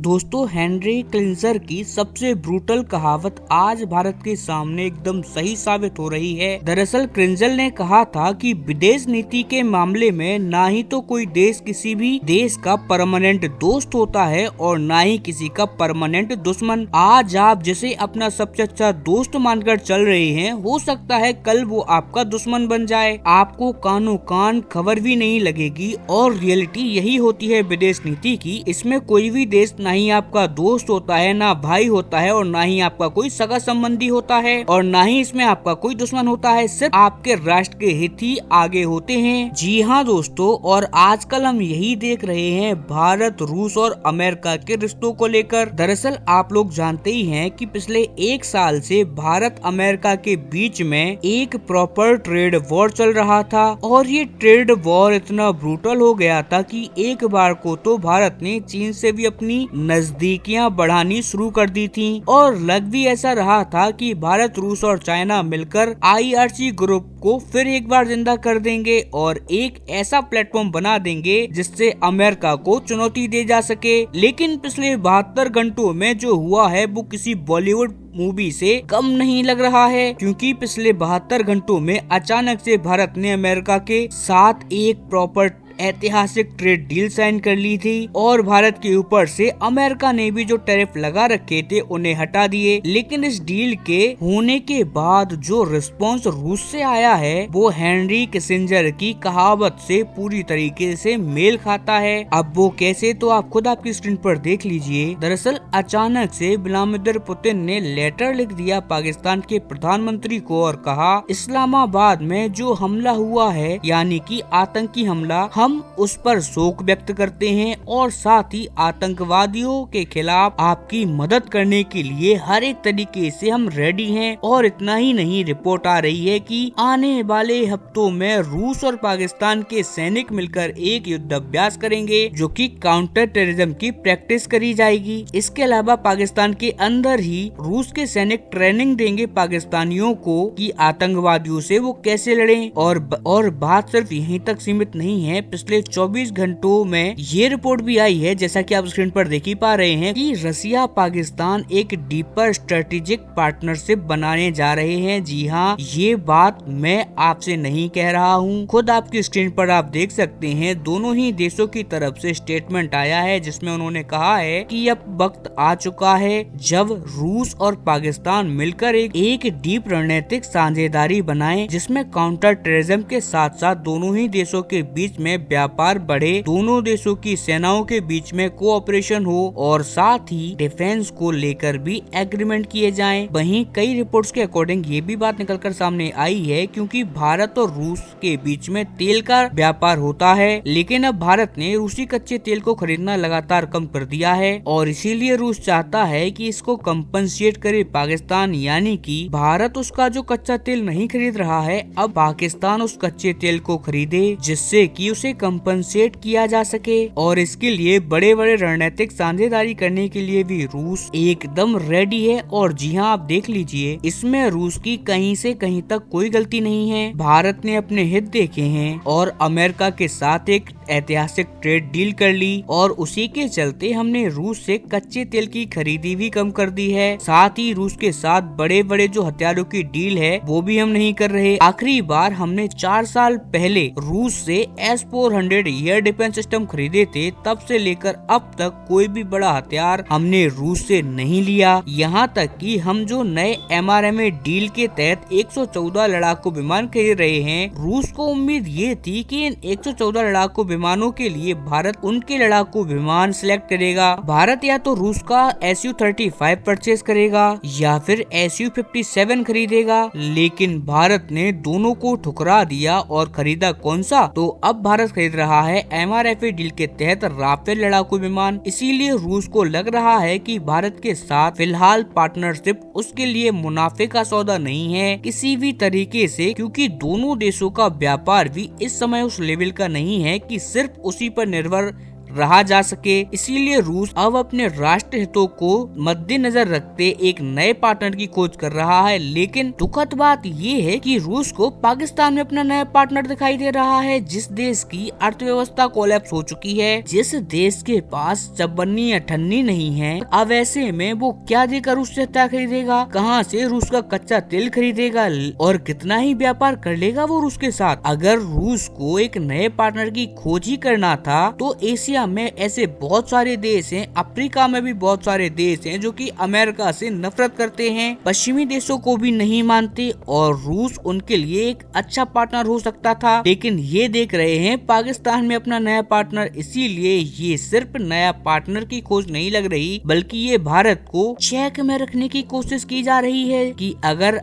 दोस्तों, Henry Kissinger की सबसे ब्रूटल कहावत आज भारत के सामने एकदम सही साबित हो रही है। दरअसल किसिंजर ने कहा था कि विदेश नीति के मामले में ना ही तो कोई देश किसी भी देश का परमानेंट दोस्त होता है और ना ही किसी का परमानेंट दुश्मन। आज आप जिसे अपना सबसे अच्छा दोस्त मानकर चल रहे हैं, हो सकता है कल वो आपका दुश्मन बन जाए। आपको कानों कान खबर भी नहीं लगेगी। और रियलिटी यही होती है विदेश नीति की। इसमें कोई भी देश ना ही आपका दोस्त होता है, ना भाई होता है, और ना ही आपका कोई सगा संबंधी होता है, और ना ही इसमें आपका कोई दुश्मन होता है। सिर्फ आपके राष्ट्र के हित ही आगे होते हैं। जी हाँ दोस्तों, और आजकल हम यही देख रहे हैं भारत, रूस और अमेरिका के रिश्तों को लेकर। दरअसल आप लोग जानते ही हैं कि पिछले एक साल से भारत अमेरिका के बीच में एक प्रॉपर ट्रेड वॉर चल रहा था, और ये ट्रेड वॉर इतना ब्रूटल हो गया था कि एक बार को तो भारत ने चीन से भी अपनी नजदीकियां बढ़ानी शुरू कर दी थी। और लग भी ऐसा रहा था कि भारत, रूस और चाइना मिलकर IRC ग्रुप को फिर एक बार जिंदा कर देंगे और एक ऐसा प्लेटफॉर्म बना देंगे जिससे अमेरिका को चुनौती दे जा सके। लेकिन पिछले 72 घंटों में जो हुआ है वो किसी बॉलीवुड मूवी से कम नहीं लग रहा है, क्योंकि पिछले 72 घंटों में अचानक से भारत ने अमेरिका के साथ एक प्रॉपर ऐतिहासिक ट्रेड डील साइन कर ली थी, और भारत के ऊपर से अमेरिका ने भी जो टैरिफ लगा रखे थे उन्हें हटा दिए। लेकिन इस डील के होने के बाद जो रिस्पॉन्स रूस से आया है वो हेनरी किसिंजर की कहावत से पूरी तरीके से मेल खाता है। अब वो कैसे, तो आप खुद आपकी स्क्रीन पर देख लीजिए। दरअसल अचानक से व्लादिमीर पुतिन ने लेटर लिख दिया पाकिस्तान के प्रधानमंत्री को और कहा, इस्लामाबाद में जो हमला हुआ है यानी कि आतंकी हमला, हम उस पर शोक व्यक्त करते हैं और साथ ही आतंकवादियों के खिलाफ आपकी मदद करने के लिए हर एक तरीके से हम रेडी हैं। और इतना ही नहीं, रिपोर्ट आ रही है कि आने वाले हफ्तों में रूस और पाकिस्तान के सैनिक मिलकर एक युद्ध अभ्यास करेंगे जो कि काउंटर टेररिज्म की प्रैक्टिस करी जाएगी। इसके अलावा पाकिस्तान के अंदर ही रूस के सैनिक ट्रेनिंग देंगे पाकिस्तानियों को कि आतंकवादियों से वो कैसे लड़ें। और बात सिर्फ यहीं तक सीमित नहीं है। पिछले 24 घंटों में ये रिपोर्ट भी आई है, जैसा कि आप स्क्रीन पर देख ही पा रहे हैं, कि रसिया पाकिस्तान एक डीपर स्ट्रेटेजिक पार्टनरशिप बनाने जा रहे हैं। जी हाँ, ये बात मैं आपसे नहीं कह रहा हूँ, खुद आपकी स्क्रीन पर आप देख सकते हैं। दोनों ही देशों की तरफ से स्टेटमेंट आया है जिसमें उन्होंने कहा है कि अब वक्त आ चुका है जब रूस और पाकिस्तान मिलकर एक डीप रणनीतिक साझेदारी बनाएं, जिसमें काउंटर टेररिज्म के साथ साथ दोनों ही देशों के बीच में व्यापार बढ़े, दोनों देशों की सेनाओं के बीच में कोऑपरेशन हो और साथ ही डिफेंस को लेकर भी एग्रीमेंट किए जाएं। वहीं कई रिपोर्ट्स के अकॉर्डिंग ये भी बात निकलकर सामने आई है, क्योंकि भारत और रूस के बीच में तेल का व्यापार होता है, लेकिन अब भारत ने रूसी कच्चे तेल को खरीदना लगातार कम कर दिया है, और इसीलिए रूस चाहता है कि इसको कंपनसेट करे पाकिस्तान, यानी कि भारत उसका जो कच्चा तेल नहीं खरीद रहा है, अब पाकिस्तान उस कच्चे तेल को खरीदे, जिससे कि उसे कंपनसेट किया जा सके। और इसके लिए बड़े बड़े रणनीतिक साझेदारी करने के लिए भी रूस एकदम रेडी है। और जी हाँ, आप देख लीजिए, इसमें रूस की कहीं से कहीं तक कोई गलती नहीं है। भारत ने अपने हित देखे हैं और अमेरिका के साथ एक ऐतिहासिक ट्रेड डील कर ली, और उसी के चलते हमने रूस से कच्चे तेल की खरीदी भी कम कर दी है। साथ ही रूस के साथ बड़े बड़े जो हथियारों की डील है वो भी हम नहीं कर रहे। आखिरी बार हमने 4 साल पहले रूस से S-400 एयर डिफेंस सिस्टम खरीदे थे, तब से लेकर अब तक कोई भी बड़ा हथियार हमने रूस से नहीं लिया। यहाँ तक कि हम जो नए MRMA डील के तहत 114 लड़ाकू विमान खरीद रहे हैं, रूस को उम्मीद ये थी कि इन 114 लड़ाकू विमानों के लिए भारत उनके लड़ाकू विमान सिलेक्ट करेगा। भारत या तो रूस का Su-35 परचेज करेगा या फिर Su-57 खरीदेगा, लेकिन भारत ने दोनों को ठुकरा दिया और खरीदा कौन सा, तो अब भारत खरीद रहा है MRFA डील के तहत राफेल लड़ाकू विमान। इसीलिए रूस को लग रहा है कि भारत के साथ फिलहाल पार्टनरशिप उसके लिए मुनाफे का सौदा नहीं है किसी भी तरीके से, क्योंकि दोनों देशों का व्यापार भी इस समय उस लेवल का नहीं है कि सिर्फ उसी पर निर्भर रहा जा सके। इसीलिए रूस अब अपने राष्ट्र हितों को मद्देनजर रखते एक नए पार्टनर की खोज कर रहा है। लेकिन दुखद बात ये है कि रूस को पाकिस्तान में अपना नया पार्टनर दिखाई दे रहा है, जिस देश की अर्थव्यवस्था कोलैप्स हो चुकी है, जिस देश के पास चबन्नी अठन्नी नहीं है। अब ऐसे में वो क्या देकर रूस से हथियार खरीदेगा, कहाँ से रूस का कच्चा तेल खरीदेगा और कितना ही व्यापार कर लेगा वो रूस के साथ। अगर रूस को एक नए पार्टनर की खोज ही करना था तो एशिया में ऐसे बहुत सारे देश हैं, अफ्रीका में भी बहुत सारे देश हैं जो कि अमेरिका से नफरत करते हैं, पश्चिमी देशों को भी नहीं मानते, और रूस उनके लिए एक अच्छा पार्टनर हो सकता था। लेकिन ये देख रहे हैं पाकिस्तान में अपना नया पार्टनर, इसीलिए ये सिर्फ नया पार्टनर की खोज नहीं लग रही, बल्कि ये भारत को चेक में रखने की कोशिश की जा रही है कि अगर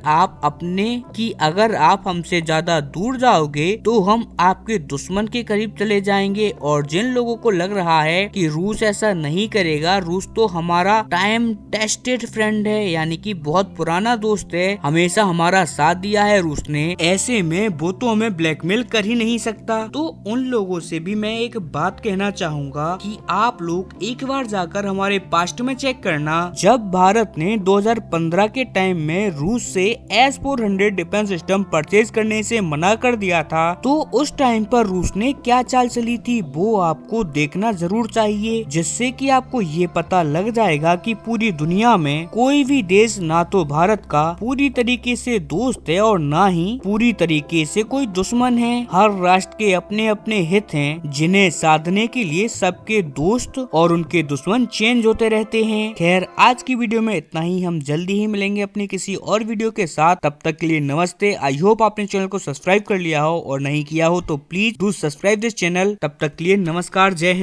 आप हमसे ज्यादा दूर जाओगे तो हम आपके दुश्मन के करीब चले जाएंगे। और जिन लोगों को लग रहा है कि रूस ऐसा नहीं करेगा, रूस तो हमारा टाइम टेस्टेड फ्रेंड है, यानी कि बहुत पुराना दोस्त है, हमेशा हमारा साथ दिया है रूस ने, ऐसे में वो तो हमें ब्लैकमेल कर ही नहीं सकता। तो उन लोगों से भी मैं एक बात कहना चाहूंगा कि आप लोग एक बार जाकर हमारे पास्ट में चेक करना। जब भारत ने 2015 के टाइम में रूस से S-400 डिफेंस सिस्टम परचेज करने से मना कर दिया था, तो उस टाइम पर रूस ने क्या चाल चली थी वो आपको देखना जरूर चाहिए, जिससे कि आपको ये पता लग जाएगा कि पूरी दुनिया में कोई भी देश ना तो भारत का पूरी तरीके से दोस्त है और ना ही पूरी तरीके से कोई दुश्मन है। हर राष्ट्र के अपने अपने हित हैं, जिन्हें साधने के लिए सबके दोस्त और उनके दुश्मन चेंज होते रहते हैं। खैर, आज की वीडियो में इतना ही, हम जल्दी ही मिलेंगे अपनी किसी और वीडियो के साथ। तब तक के लिए नमस्ते। आई होप आपने चैनल को सब्सक्राइब कर लिया हो, और नहीं किया हो तो please do subscribe this channel. तब तक के लिए नमस्कार, जय हिंद।